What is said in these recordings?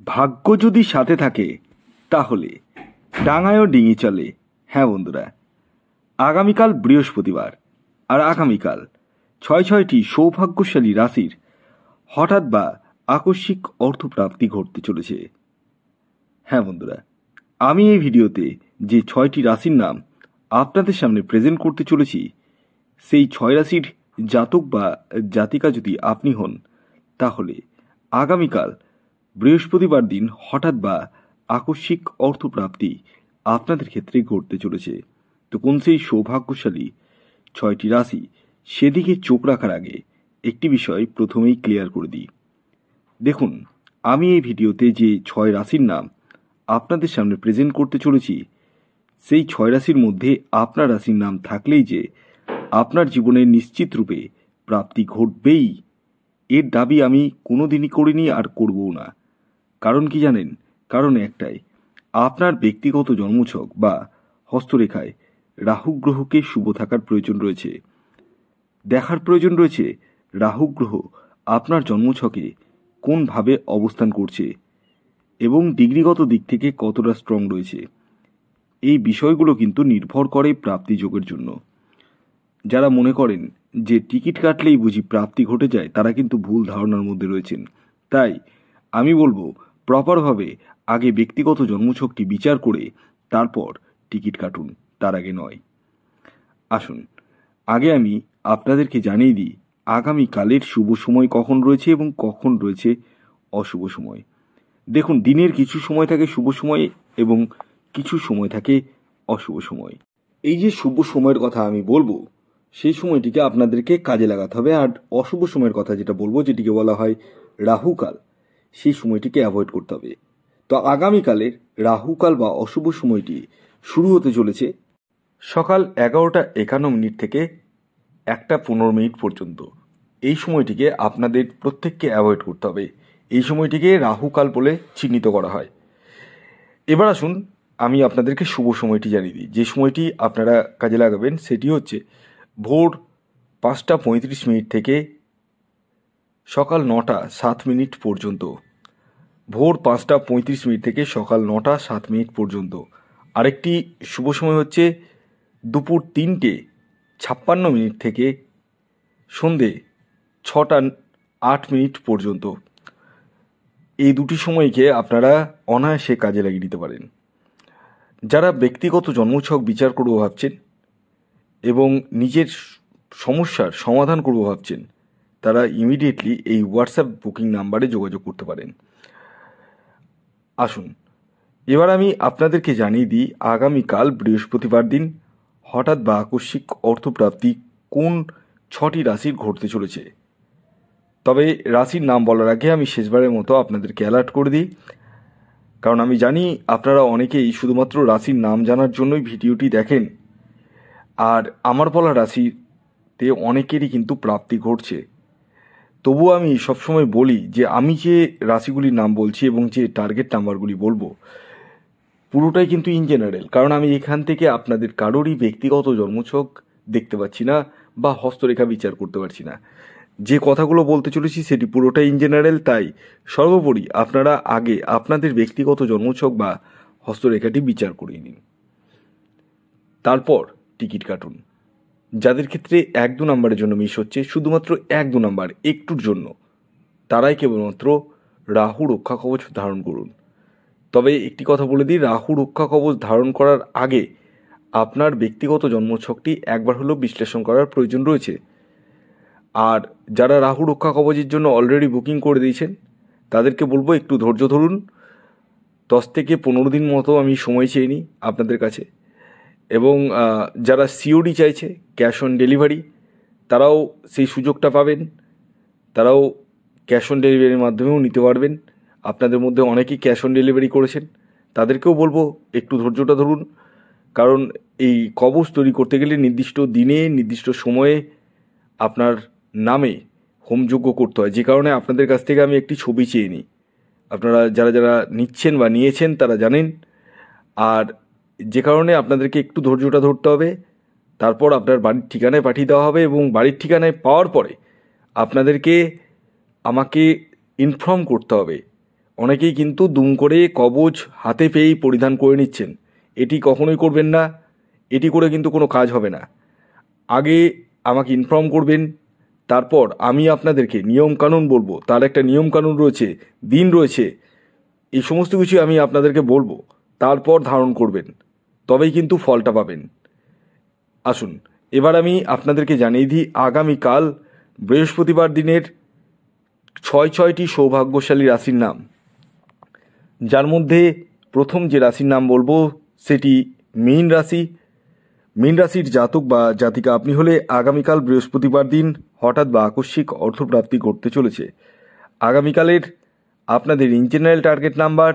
ভাগ্য যদি সাথে থাকে তাহলে ডাঙায়ও ডিঙি চলে। হ্যাঁ বন্ধুরা, আগামীকাল বৃহস্পতিবার, আর আগামীকাল ছয়টি সৌভাগ্যশালী রাশির হঠাৎ বা আকস্মিক অর্থপ্রাপ্তি ঘটতে চলেছে। হ্যাঁ বন্ধুরা, আমি এই ভিডিওতে যে 6টি রাশির নাম আপনাদের সামনে প্রেজেন্ট করতে চলেছি, সেই 6 রাশির জাতক বা জাতিকা যদি আপনি হন, তাহলে আগামীকাল বৃহস্পতিবার দিন হঠাৎ বা আকস্মিক অর্থপ্রাপ্তি আপনাদের ক্ষেত্রে ঘটতে চলেছে। তো কোন সেই সৌভাগ্যশালী 6টি রাশি, সেদিকে চোখ রাখার আগে একটি বিষয় প্রথমেই ক্লিয়ার করে দিই। দেখুন, আমি এই ভিডিওতে যে 6 রাশির নাম আপনাদের সামনে প্রেজেন্ট করতে চলেছি, সেই 6 রাশির মধ্যে আপনার রাশির নাম থাকলেই যে আপনার জীবনে নিশ্চিত রূপে প্রাপ্তি ঘটবেই, এর দাবি আমি কোনোদিনই করিনি আর করবও না। কারণ কি জানেন? কারণ একটাই, আপনার ব্যক্তিগত জন্মছক বা হস্তরেখায় রাহু গ্রহকে শুভ থাকার প্রয়োজন রয়েছে। দেখার প্রয়োজন রয়েছে রাহু গ্রহ আপনার জন্মছকে কোনভাবে অবস্থান করছে এবং ডিগ্রিগত দিক থেকে কতটা স্ট্রং রয়েছে। এই বিষয়গুলো কিন্তু নির্ভর করে প্রাপ্তি যোগের জন্য। যারা মনে করেন যে টিকিট কাটলেই বুঝি প্রাপ্তি ঘটে যায়, তারা কিন্তু ভুল ধারণার মধ্যে রয়েছেন। তাই আমি বলবো, প্রপারভাবে আগে ব্যক্তিগত জন্মছকটি বিচার করে তারপর টিকিট কাটুন, তার আগে নয়। আসুন, আগে আমি আপনাদেরকে জানিয়ে দিই আগামীকালের শুভ সময় কখন রয়েছে এবং কখন রয়েছে অশুভ সময়। দেখুন, দিনের কিছু সময় থাকে শুভ সময় এবং কিছু সময় থাকে অশুভ সময়। এই যে শুভ সময়ের কথা আমি বলবো, সেই সময়টিকে আপনাদেরকে কাজে লাগাতে হবে। আর অশুভ সময়ের কথা যেটা বলবো, যেটিকে বলা হয় রাহুকাল, সেই সময়টিকে অ্যাভয়েড করতে হবে। তো আগামীকালের রাহুকাল বা অশুভ সময়টি শুরু হতে চলেছে সকাল 11:51 থেকে 1:15 পর্যন্ত। এই সময়টিকে আপনাদের প্রত্যেককে অ্যাভয়েড করতে হবে। এই সময়টিকে রাহুকাল বলে চিহ্নিত করা হয়। এবার আসুন, আমি আপনাদেরকে শুভ সময়টি জানিয়ে দিই। যে সময়টি আপনারা কাজে লাগাবেন সেটি হচ্ছে ভোর 5:35 থেকে সকাল 9:07 পর্যন্ত। ভোর 5:35 থেকে সকাল 9:07 পর্যন্ত। আরেকটি শুভ সময় হচ্ছে দুপুর 3:56 থেকে সন্ধে 6:08 পর্যন্ত। এই দুটি সময়কে আপনারা অনায়াসে কাজে লাগিয়ে দিতে পারেন। যারা ব্যক্তিগত জন্মছক বিচার করবো ভাবছেন এবং নিজের সমস্যার সমাধান করবো ভাবছেন, তারা ইমিডিয়েটলি এই হোয়াটসঅ্যাপ বুকিং নাম্বারে যোগাযোগ করতে পারেন। আসুন, এবার আমি আপনাদেরকে জানিয়ে দিই আগামীকাল বৃহস্পতিবার দিন হঠাৎ বা আকস্মিক অর্থপ্রাপ্তি কোন 6টি রাশির ঘটতে চলেছে। তবে রাশির নাম বলার আগে আমি শেষবারের মতো আপনাদেরকে অ্যালার্ট করে দিই, কারণ আমি জানি আপনারা অনেকেই শুধুমাত্র রাশির নাম জানার জন্যই ভিডিওটি দেখেন, আর আমার বলা রাশিতে অনেকেরই কিন্তু প্রাপ্তি ঘটছে। তবুও আমি সবসময় বলি যে আমি যে রাশিগুলির নাম বলছি এবং যে টার্গেট নাম্বারগুলি বলবো, পুরোটাই কিন্তু ইন জেনারেল। কারণ আমি এখান থেকে আপনাদের কারোরই ব্যক্তিগত জন্মছক দেখতে পাচ্ছি না বা হস্তরেখা বিচার করতে পারছি না। যে কথাগুলো বলতে চলেছি সেটি পুরোটাই ইন জেনারেল। তাই সর্বোপরি আপনারা আগে আপনাদের ব্যক্তিগত জন্মছক বা হস্তরেখাটি বিচার করিয়ে নিন, তারপর টিকিট কাটুন। যাদের ক্ষেত্রে 1-2 নাম্বারের জন্য মিস হচ্ছে, শুধুমাত্র 1-2 নাম্বার একটুর জন্য, তারাই কেবলমাত্র রাহু রক্ষা কবচ ধারণ করুন। তবে একটি কথা বলে দিই, রাহু রক্ষা কবচ ধারণ করার আগে আপনার ব্যক্তিগত জন্মছকটি একবার হলেও বিশ্লেষণ করার প্রয়োজন রয়েছে। আর যারা রাহু রক্ষা কবচের জন্য অলরেডি বুকিং করে দিয়েছেন, তাদেরকে বলবো একটু ধৈর্য ধরুন। 10 থেকে 15 দিন মতো আমি সময় চেয়ে নিই আপনাদের কাছে। এবং যারা সিওডি চাইছে, ক্যাশ অন ডেলিভারি, তারাও সেই সুযোগটা পাবেন। তারাও ক্যাশ অন ডেলিভারির মাধ্যমেও নিতে পারবেন। আপনাদের মধ্যে অনেকেই ক্যাশ অন ডেলিভারি করেছেন, তাদেরকেও বলবো একটু ধৈর্যটা ধরুন। কারণ এই কবচ তৈরি করতে গেলে নির্দিষ্ট দিনে নির্দিষ্ট সময়ে আপনার নামে হোমযজ্ঞ করতে হয়, যে কারণে আপনাদের কাছ থেকে আমি একটি ছবি চেয়ে নিই। আপনারা যারা যারা নিচ্ছেন বা নিয়েছেন তারা জানেন। আর যে কারণে আপনাদেরকে একটু ধৈর্যটা ধরতে হবে। তারপর আপনার বাড়ির ঠিকানায় পাঠিয়ে দেওয়া হবে এবং বাড়ির ঠিকানায় পাওয়ার পরে আপনাদেরকে আমাকে ইনফর্ম করতে হবে অনেকেই কিন্তু দুম করে কবচ হাতে পেয়েই পরিধান করে নিচ্ছেন। এটি কখনোই করবেন না। এটি করে কিন্তু কোনো কাজ হবে না। আগে আমাকে ইনফর্ম করবেন, তারপর আমি আপনাদেরকে নিয়মকানুন বলবো। তার একটা নিয়মকানুন রয়েছে, দিন রয়েছে, এই সমস্ত কিছু আমি আপনাদেরকে বলবো। তারপর ধারণ করবেন, তবেই কিন্তু ফলটা পাবেন। আসুন এবার আমি আপনাদেরকে জানিয়ে দিই আগামীকাল বৃহস্পতিবার দিনের 6টি সৌভাগ্যশালী রাশির নাম, যার মধ্যে প্রথম যে রাশির নাম বলবো সেটি মীন রাশি। মীন রাশির জাতক বা জাতিকা আপনি হলে আগামীকাল বৃহস্পতিবার দিন হঠাৎ বা আকস্মিক অর্থপ্রাপ্তি ঘটতে চলেছে। আগামীকালের আপনাদের ইন জেনারেল টার্গেট নাম্বার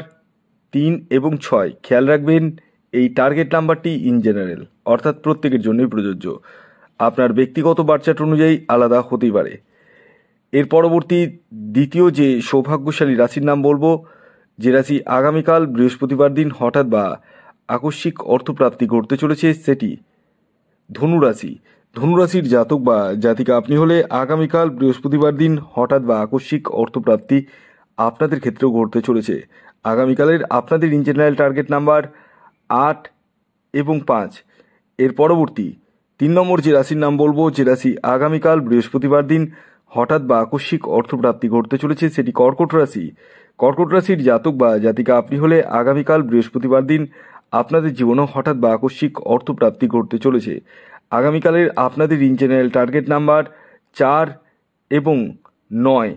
3 এবং 6। খেয়াল রাখবেন এই টার্গেট নাম্বারটি ইন জেনারেল, অর্থাৎ প্রত্যেকের জন্যই প্রযোজ্য। আপনার ব্যক্তিগত বার্চার্ট অনুযায়ী আলাদা হতেই পারে। এর পরবর্তী দ্বিতীয় যে সৌভাগ্যশালী রাশির নাম বলবো, যে রাশি আগামীকাল বৃহস্পতিবার দিন হঠাৎ বা আকস্মিক অর্থপ্রাপ্তি ঘটতে চলেছে, সেটি ধনুরাশি। ধনুরাশির জাতক বা জাতিকা আপনি হলে আগামীকাল বৃহস্পতিবার দিন হঠাৎ বা আকস্মিক অর্থপ্রাপ্তি আপনাদের ক্ষেত্রেও ঘটতে চলেছে। আগামীকালের আপনাদের ইন জেনারেল টার্গেট নাম্বার 8 এবং 5। এর পরবর্তী 3 নম্বর যে রাশির নাম বলবো, যে রাশি আগামীকাল বৃহস্পতিবার দিন হঠাৎ বা আকস্মিক অর্থপ্রাপ্তি ঘটতে চলেছে, সেটি কর্কট রাশি। কর্কট রাশির জাতক বা জাতিকা আপনি হলে আগামীকাল বৃহস্পতিবার দিন আপনাদের জীবনেও হঠাৎ বা আকস্মিক অর্থপ্রাপ্তি ঘটতে চলেছে। আগামীকালের আপনাদের ইন জেনারেল টার্গেট নাম্বার 4 এবং 9।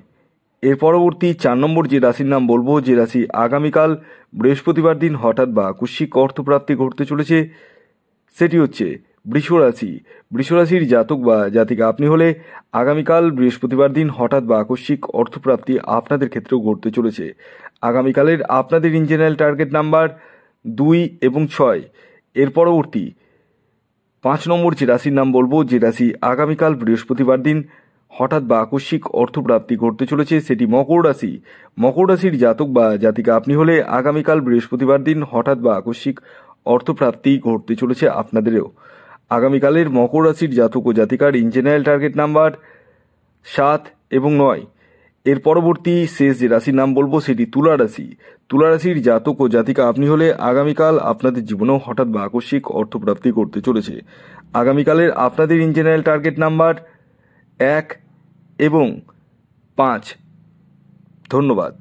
এর পরবর্তী 4 নম্বর যে রাশির নাম বলবো, যে রাশি আগামীকাল বৃহস্পতিবার দিন হঠাৎ বা আকস্মিক অর্থপ্রাপ্তি ঘটতে চলেছে, সেটি হচ্ছে বৃষ রাশি। বৃষ রাশির জাতক বা জাতিকা আপনি হলে আগামীকাল বৃহস্পতিবার দিন হঠাৎ বা আকস্মিক অর্থপ্রাপ্তি আপনাদের ক্ষেত্রেও ঘটতে চলেছে। আগামীকালের আপনাদের ইন জেনারেল টার্গেট নাম্বার 2 এবং 6। এর পরবর্তী 5 নম্বর যে রাশির নাম বলবো, যে রাশি আগামীকাল বৃহস্পতিবার দিন হঠাৎ বা আকস্মিক অর্থপ্রাপ্তি ঘটতে চলেছে, সেটি মকর রাশি। মকর রাশির জাতক বা জাতিকা আপনি হলে আগামীকাল বৃহস্পতিবার দিন হঠাৎ বা আকস্মিক অর্থপ্রাপ্তি ঘটতে চলেছে আপনাদেরও। আগামীকালের মকর রাশির জাতক ও জাতিকার ইন জেনারেল টার্গেট নাম্বার 7 এবং 9। এর পরবর্তী শেষ যে রাশির নাম বলবো, সেটি তুলা রাশি। তুলা রাশির জাতক ও জাতিকা আপনি হলে আগামীকাল আপনাদের জীবনেও হঠাৎ বা আকস্মিক অর্থপ্রাপ্তি ঘটতে চলেছে। আগামীকালের আপনাদের ইন জেনারেল টার্গেট নাম্বার 1 এবং 5। ধন্যবাদ।